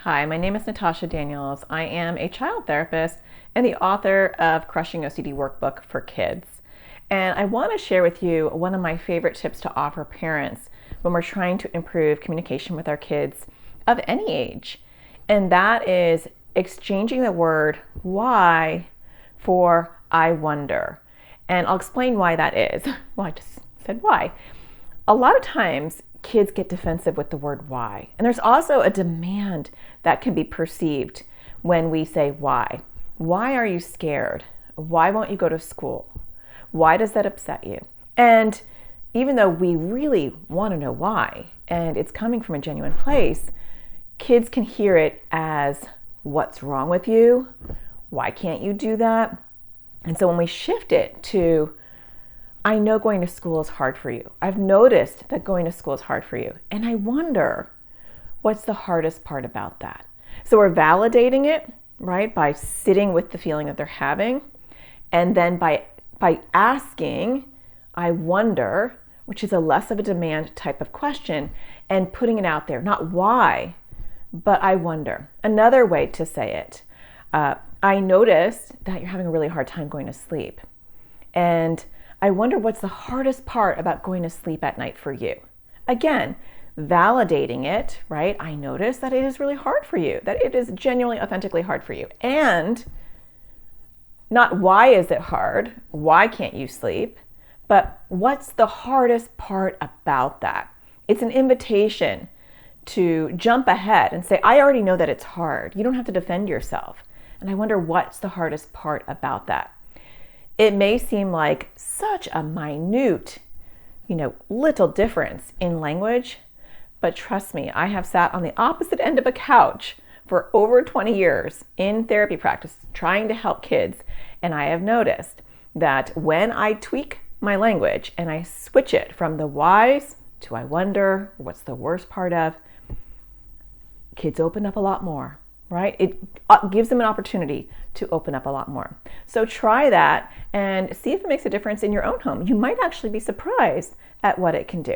Hi, my name is Natasha Daniels. I am a child therapist and the author of Crushing OCD Workbook for Kids. And I want to share with you one of my favorite tips to offer parents when we're trying to improve communication with our kids of any age. And that is exchanging the word why for I wonder. And I'll explain why that is. Well, I just said why. A lot of times kids get defensive with the word why. And there's also a demand that can be perceived when we say why. Why are you scared? Why won't you go to school? Why does that upset you? And even though we really want to know why, and it's coming from a genuine place, kids can hear it as, what's wrong with you? Why can't you do that? And so when we shift it to, I know going to school is hard for you. I've noticed that going to school is hard for you. And I wonder, what's the hardest part about that? So we're validating it, right, by sitting with the feeling that they're having. And then by asking, I wonder, which is a less of a demand type of question, and putting it out there, not why, but I wonder. Another way to say it, I noticed that you're having a really hard time going to sleep. And I wonder what's the hardest part about going to sleep at night for you. Again, validating it, right? I notice that it is really hard for you, that it is genuinely, authentically hard for you. And not why is it hard? Why can't you sleep? But what's the hardest part about that? It's an invitation to jump ahead and say, I already know that it's hard. You don't have to defend yourself. And I wonder what's the hardest part about that. It may seem like such a minute, little difference in language, but trust me, I have sat on the opposite end of a couch for over 20 years in therapy practice trying to help kids, and I have noticed that when I tweak my language and I switch it from the whys to I wonder, what's the worst part of, kids open up a lot more. Right? It gives them an opportunity to open up a lot more. So try that and see if it makes a difference in your own home. You might actually be surprised at what it can do.